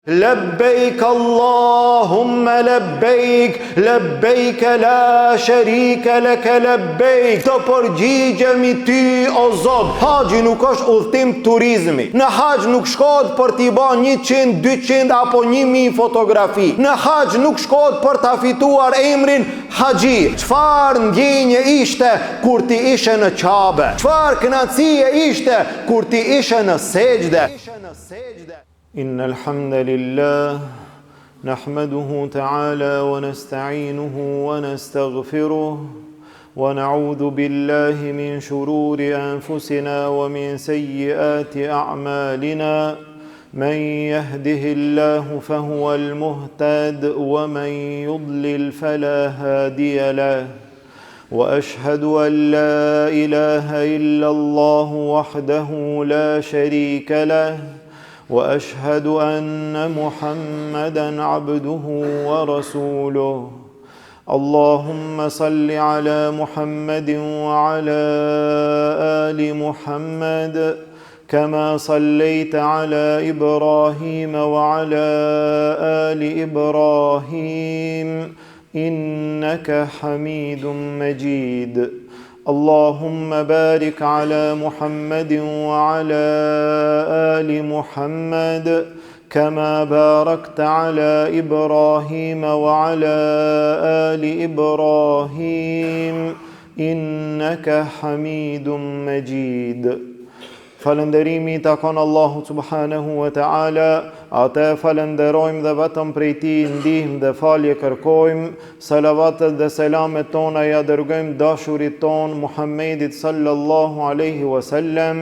لبيك اللهم لبيك لبيك لا شريك لك لبيك. Të përgjigjemi ty o Zot. Haxhi nuk është udhtim turizmi. Në haxh nuk shkohet për t'i bën 100, 200 apo 1000 fotografi. Në haxh nuk shkohet për ta fituar emrin haxhi. Çfarë ndjenje ishte kur ti ishe në Kabe? Çfarë kënaqësie ishte kur ti ishe në sejdë? إن الحمد لله نحمده تعالى ونستعينه ونستغفره ونعوذ بالله من شرور أنفسنا ومن سيئات أعمالنا من يهده الله فهو المهتد ومن يضلل فلا هادي له وأشهد أن لا إله إلا الله وحده لا شريك له وأشهد أن محمدًا عبده ورسوله. اللهم صل على محمد وعلى آل محمد كما صليت على إبراهيم وعلى آل إبراهيم إنك حميد مجيد. اللهم بارك على محمد وعلى آل محمد كما باركت على إبراهيم وعلى آل إبراهيم إنك حميد مجيد. Falënderimi i takon Allahut subhanahu wa ta'ala, atë falenderojmë dhe vetëm prej tij ndihmë dhe falje kërkojmë. Salavatet dhe selamet tona ja dërgojmë dashurit ton Muhammedit sallallahu alaihi wasallam,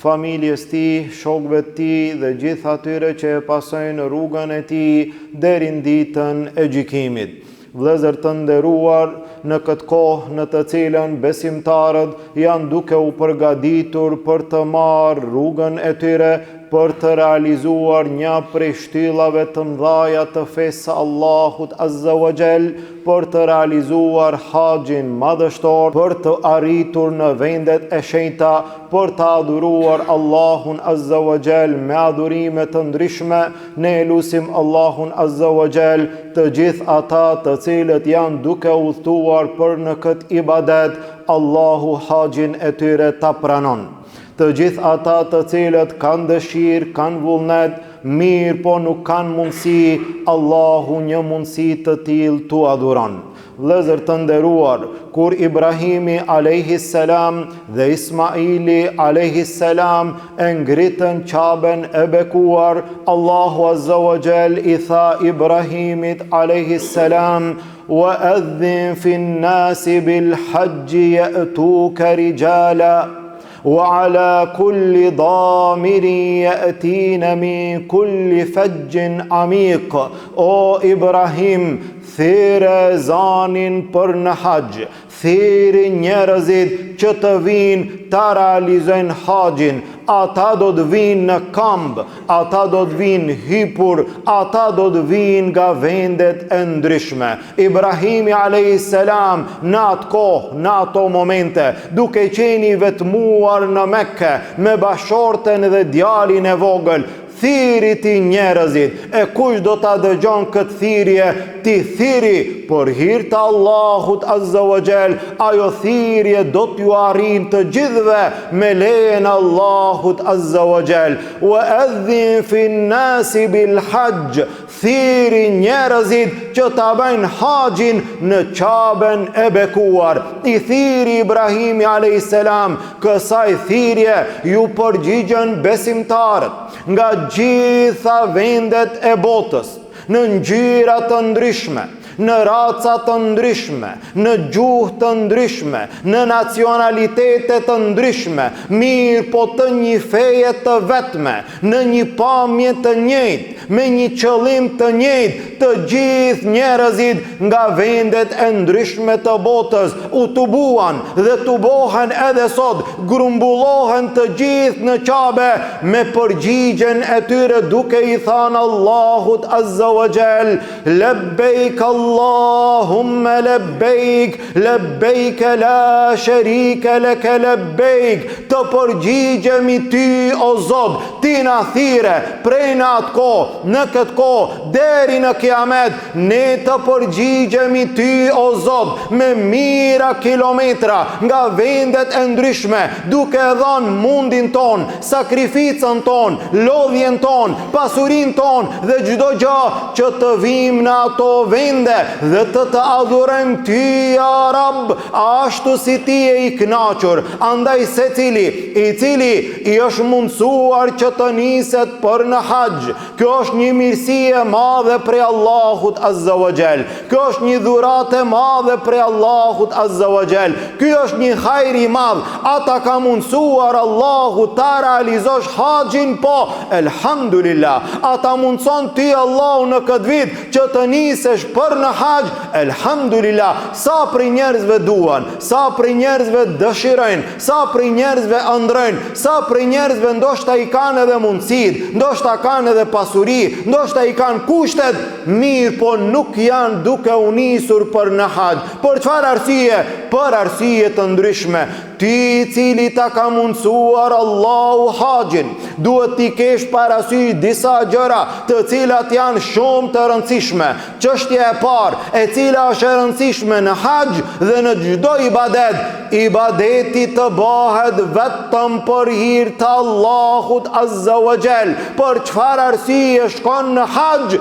familjes tij, shokëve të tij dhe gjithë atyre që e pasojnë rrugën e tij deri në ditën e gjykimit. Vëllezër të nderuar, në këtë kohë në të cilën besimtarët janë duke u përgatitur për të marrë rrugën e tyre, për të realizuar një prej shtyllave të mëdha të fesë së Allahut Azza wa Jall, për të realizuar haxhin madhështor, për të arritur në vendet e shenjta, për të adhuruar Allahun Azza wa Jall me adhurime të ndryshme. Ne lutim Allahun Azza wa Jall të gjithë ata të cilët janë duke udhëtuar për në këtë ibadet, Allahu haxhin e tyre ta pranon. Të gjithë ata të cilët kanë dëshirë, kanë vullnet, mirë po nuk kanë mundësi, Allahu një mundësi të tillë tu adhuron. Vëllezër të nderuar, kur Ibrahimi alayhis salam dhe Ismaili alayhis salam e ngritën Kaben e bekuar, Allahu Azza wa Jall i tha Ibrahimit alayhis salam: وَأَذِّنْ فِي النَّاسِ بِالْحَجِّ يَأْتُوكَ رِجَالًا وعلى كل ضامر يأتين من كل فج عميق. O Ibrahim, thirë zanin për në haxh, thirë njerëzit që të vinë ta realizojnë haxhin. Ata do të vinë në kamb, ata do të vinë hipur, ata do të vinë nga vendet e ndryshme. Ibrahimi alayhis salam në atë kohë, në ato momente, duke qenë i vetmuar në Mekke me bashorten dhe djalin e vogël, thiri ti njerëzit. E kush do ta dëgjon këtë thirrje? Ti thiri për hir të Allahut Azza wa Jall. Ajo thirrje do t'ju arrijë të gjithëve me lejen e Allahut Azza wa Jall. وَأَذِّنْ فِي النَّاسِ بِالْحَجِّ. Thiri njerëzit që ta bëjnë haxhin në Kaben e bekuar. I thiri Ibrahimi alayhis salam, kësaj thirrje ju përgjigjen besimtarët nga gjitha vendet e botës, në ngjyra të ndryshme, në raca të ndryshme, në gjuhë të ndryshme, në nacionalitete të ndryshme, mirë po të një feje të vetme, në një pamje të njëjtë, me një qëllim të njëjtë, të gjithë njerëzit nga vendet e ndryshme të botës u tubuan dhe tubohen edhe sot, grumbullohen të gjithë në Kabe me përgjigjen e tyre duke i thënë Allahut Azza wa Jall: Labbaik Allahumma labbaik, labbaik la sharika lak labbaik. Të përgjigjemi ty o Zot, ti na thire prej në atë kohë, në këtë kohë, deri në kiamet, ne të përgjigjemi ty o Zot, me mira kilometra nga vendet e ndryshme, duke dhënë mundin ton, sakrificën ton, lodhjen ton, pasurin ton dhe çdo gjë që të vim në ato vende dhe të adhurojmë ty ja Rab, ashtu si ti e i kënaqur. Andaj secili i cili i është mundsuar që të niset për në haxh, kjo është një mirësi e madhe prej Allahut Azza wa Jall. Kjo është një dhuratë e madhe prej Allahut Azza wa Jall. Ky është një hajër i madh. Ata ka mundsuar Allahu ta realizosh haxhin, po elhamdulillah. Ata mundson ti Allahu në këtë vit që të nisesh për në haxh, elhamdulillah. Sa për njerëzve duan, sa për njerëzve dëshirojnë, sa për njerëzve ëndrojnë, sa për njerëzve ndoshta i kanë edhe mundësit, ndoshta kanë edhe pasuri, ndoshta i kanë kushtet, mirë po nuk janë duke u nisur për në haxh. Për çfarë arsye? Për arsye të ndryshme. Ti i cili ta ka mundsuar Allahu haxhin, duhet t'i kesh parasysh disa gjëra të cilat janë shumë të rëndësishme. Çështja e parë, e cila është e rëndësishme në haxh dhe në çdo ibadet, ibadeti të bëhet vetëm për hir të Allahut Azza wa Jall. Për çfarë arsye shkon në haxh?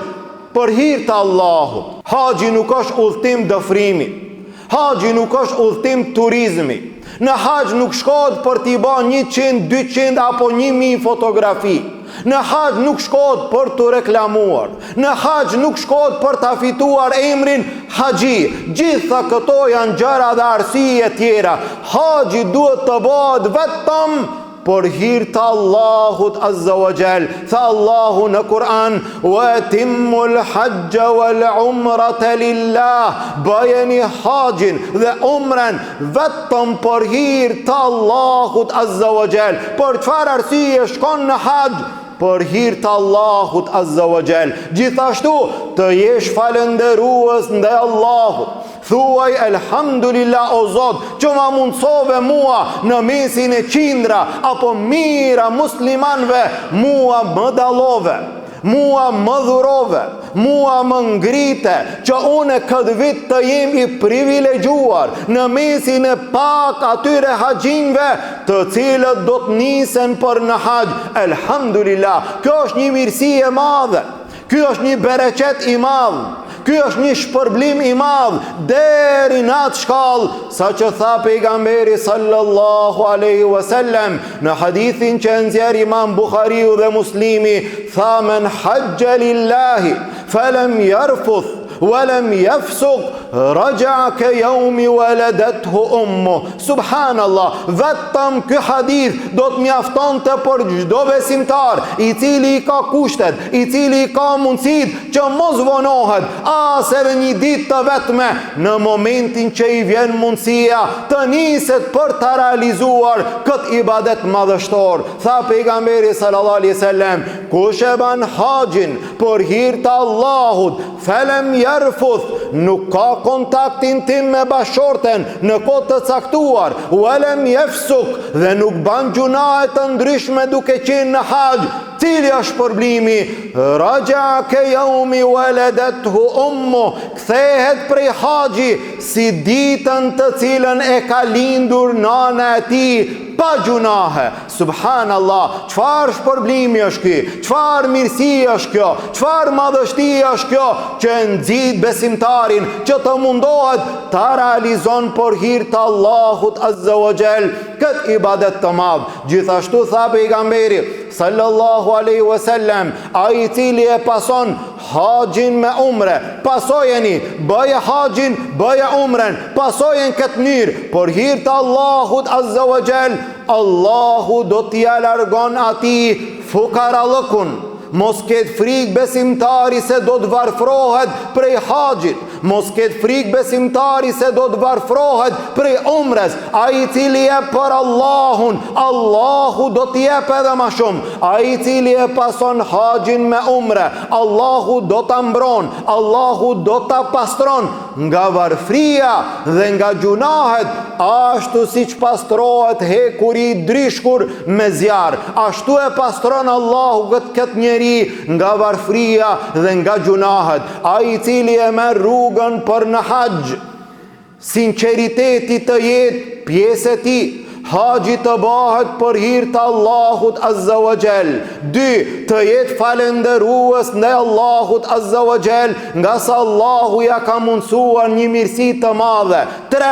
Për hir të Allahut. Haxhi nuk është udhtim dëfrimi. Haxhi nuk është udhtim turizmi. Në haxh nuk shkohet për t'i bën 100, 200 apo 1000 fotografi. Në haxh nuk shkohet për të reklamuar. Në haxh nuk shkohet për ta fituar emrin haxhi. Gjitha këto janë gjëra dhe arsye tjera. Haxhi duhet të bëhet vetëm për hir të Allahut Azza wa Jall. Tha Allahu në Kur'an: "Wa atimmul hajja wal umrata lillah." Bëjeni haxhin dhe umren vetëm për hir të Allahut Azza wa Jall. Për çfarë arsye shkon në haxh? Për hir të Allahut Azza wa Jall. Gjithashtu të jesh falënderues ndaj Allahut. Thuaj elhamdulillah o Zot që ma mundsove mua në mesin e qindra apo mira muslimanve, mua më dallove, mua më dhurove, mua më ngrite që une këtë vit të jem i privilegjuar në mesin e pak atyre haxhinve të cilët do të nisen për në haxh. Elhamdulillah, kjo është një mirësi e madhe, kjo është një bereqet i madh. Ky është një shpërblim i madh deri në atë shkallë, sa që tha pejgamberi sallallahu alaihi wasallam në hadithin që nxjerr Imam Buhariu dhe Muslimi, tha: "Men hajja lillahi falam yarfuth walam yafsuq raja'a ka yawmi waladathu ummu." Subhanallah, vetëm ky hadith do të mjaftonte për çdo besimtar i cili i ka kushtet, i cili i ka mundësit që mos vonohet as edhe një ditë të vetme në momentin që i vjen mundësia të niset për të realizuar këtë ibadet madhështor. Tha pejgamberi sallallahu alaihi wasallam: "Kush e ban haxhin për hir të Allahut, falam yarfuth", nuk ka kontaktin tim me bashorten në kohë të caktuar, walam yafsuk, dhe nuk ban gjunahe të ndryshme duke qenë në haxh. Cili është shpërblimi? Raja ke yaumi waladathu ummu, kthehet prej haxhi si ditën të cilën e ka lindur nana e tij pa gjunahe. Subhanallah, çfarë shpërblimi është ky? Çfarë mirësi është kjo? Çfarë madhështi është kjo që nxit besimtarin që të mundohet ta realizon për hir të Allahut Azza wa Jall këtë ibadet të madh. Gjithashtu tha pejgamberi sallallahu alaihi wasallam: "Ai i cili e pason haxhin me umre, pasojeni, bëje haxhin, bëje umren, pasojen këtë mënyrë për hir të Allahut Azza wa Jall, Allahu do t'ia largon atij fukarallëkun." Mos ketë frikë besimtari se do të varfrohet prej haxhit, Mos ketë frikë besimtari se do të varfrohet prej umres. Ai i cili jep për Allahun, Allahu do t'i jep edhe më shumë. Ai i cili e pason haxhin me umre, Allahu do ta mbron, Allahu do ta pastron nga varfria dhe nga gjunahet, ashtu siç pastrohet hekuri i drishkur me zjarr. Ashtu e pastron Allahu këtë njeri nga varfria dhe nga gjunahet. Ai i cili e merr rrugën për në haxh, sinqeriteti të jetë pjesë e tij. Haxhi të bëhet për hir të Allahut Azza wa Jall. 2. Të jetë falendërues ndaj Allahut Azza wa Jall, nga sa Allahu ja ka mundsuar një mirësi të madhe. 3.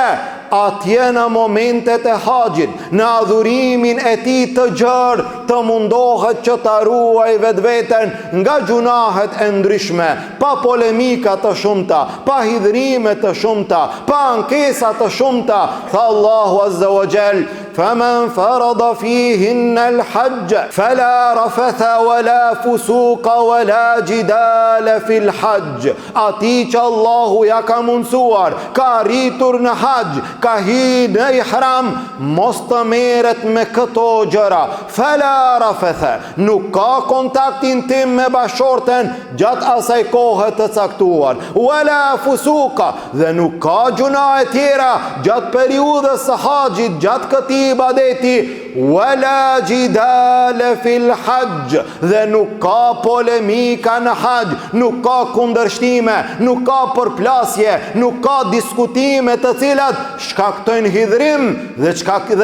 Atje në momentet e haxhit, në adhurimin e tij të gjerë, të mundohet që ta ruaj vetveten nga gjunahet e ndryshme, pa polemika të shumta, pa hidhrime të shumta, pa ankesa të shumta. Tha Allahu Azza wa Jall: "Faman farada fihinna al-hajj fala rafatha wala fusuqa wala jidala fil hajj." Ati që Allahu ja ka mundsuar, ka rritur në haxh, ka hi në ihram, mos të merret me këto gjëra. Fala rafatha, nuk ka kontakt intim me bashorten gjatë asaj kohe të caktuar. Wala fusuqa, dhe nuk ka gjuna e tjera gjatë periudhës së haxhit, gjatë këtij ibadeti. Wala jidala fil hajj, dhe nuk ka polemika në haxh, nuk ka kundërshtime, nuk ka përplasje, nuk ka diskutime të cilat shkaktojnë hidhrim dhe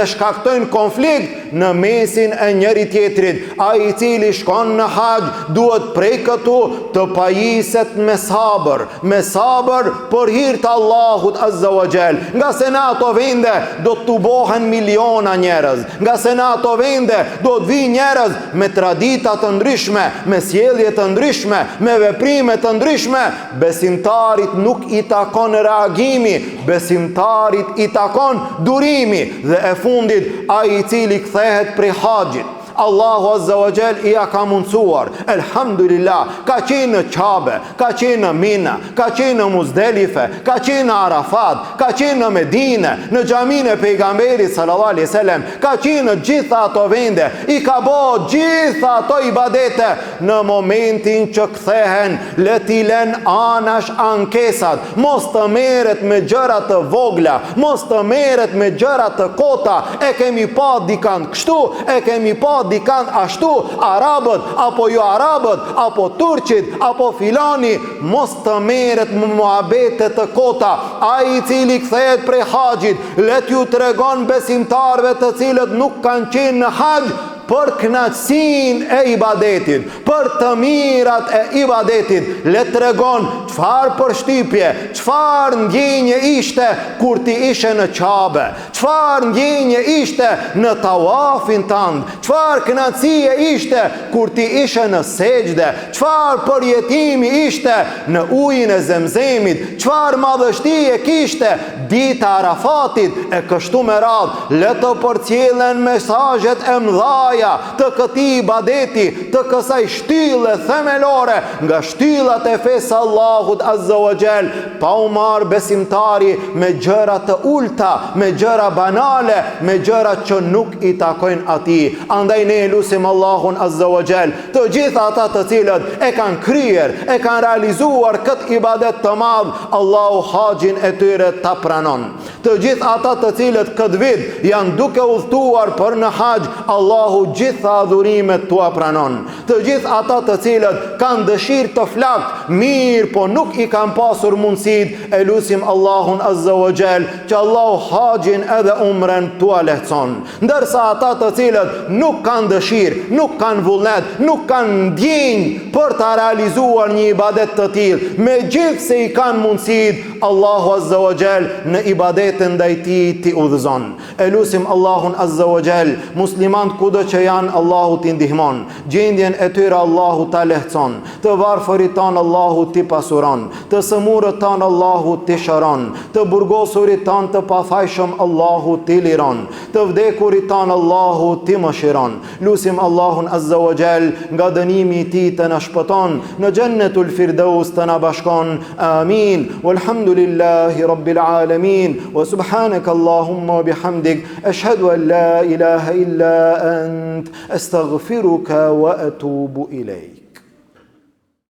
shkaktojnë konflikt në mesin e njëri tjetrit. Ai i cili shkon në haxh duhet prej këtu të pajiset me sabër për hir të Allahut Azza wa Jall. Nga se në ato vende do të tubohen miliona njerëz, nga se në ato vende do të vi njerëz me tradita të ndryshme, me sjellje të ndryshme, me veprime të ndryshme. Besimtarit nuk i takon reagimi, besimtarit i takon durimi. Dhe e fundit, ai i cili kthehet prej haxhit, Allahu Azza wa Jall i ka mundsuar, elhamdulillah, ka qenë në Kabe, ka qenë në Mina, ka qenë në Muzdelife, ka qenë në Arafat, ka qenë në Medinë, në xhaminë e pejgamberit sallallahu alaihi wasallam, ka qenë në gjitha ato vende, i ka bërë gjitha ato ibadete. Në momentin që kthehen, le t'i lën anash ankesat, mos të merret me gjëra të vogla, mos të merret me gjëra të kota. E kemi pa dikant kështu, e kemi pa dikant ashtu, arabët, apo jo arabët, apo turqit, apo filani. Mos të merret me muhabete të kota. Ai i cili kthehet prej haxhit, let ju tregon besimtarve të cilët nuk kanë qenë në haxh, për kënaqësinë e ibadetit, për të mirat e ibadetit. Le të tregon çfarë përshtypje, çfarë ndjenje ishte kur ti ishe në Kabe, çfarë ndjenje ishte në tawafin tënd, çfarë kënaqësie ishte kur ti ishe në sejdë, çfarë përjetimi ishte në ujin e Zemzemit, çfarë madhështie kishte dita Arafatit e kështu me radhë. Le të përcjellen mesazhet e mëdha të këtij ibadeti, të kësaj shtylle themelore nga shtyllat e fesë Allahut Azza wa Jall, pa u marr besimtari me gjëra të ulta, me gjëra banale, me gjëra që nuk i takojnë atij. Andaj ne lutim Allahun Azza wa Jall, të gjitha ata të cilët e kanë kryer, e kanë realizuar këtë ibadet të madh, Allahu haxhin e tyre ta pranon. Të gjithë ata të cilët këtë vit janë duke udhëtuar për në haxh, Allahu gjitha adhurimet tua pranon. Të gjithë ata të cilët kanë dëshirë të flakt, mirë po nuk i kanë pasur mundësit, e lutim Allahun Azza wa Jall që Allahu haxhin edhe umren tua lehtëson. Ndërsa ata të cilët nuk kanë dëshirë, nuk kanë vullnet, nuk kanë ndjenjë për të realizuar një ibadet të tillë, megjithëse se i kanë mundësit, Allahu Azza wa Jall në ibadetën ndaj tij ti udhëzon. E lutim Allahun Azza wa Jall muslimanët kudo që janë, Allahu t'i ndihmon. Gjendjen e tyre Allahu ta lehtëson. Të varfërit tanë Allahu t'i pasuron. Të sëmurët tanë Allahu t'i shëron. Të burgosurit tanë të pafajshëm Allahu t'i liron. Të vdekurit tanë Allahu t'i mëshiron. Lusim Allahun Azza wa Jall nga dënimi i tij të na shpëton, në Jannatul Firdaus të na bashkon. Amin. Walhamdulillahi Rabbil Alamin. Wa subhanaka Allahumma wa bihamdik ashhadu an la ilaha illa ant astaghfiruka wa atubu ilayk.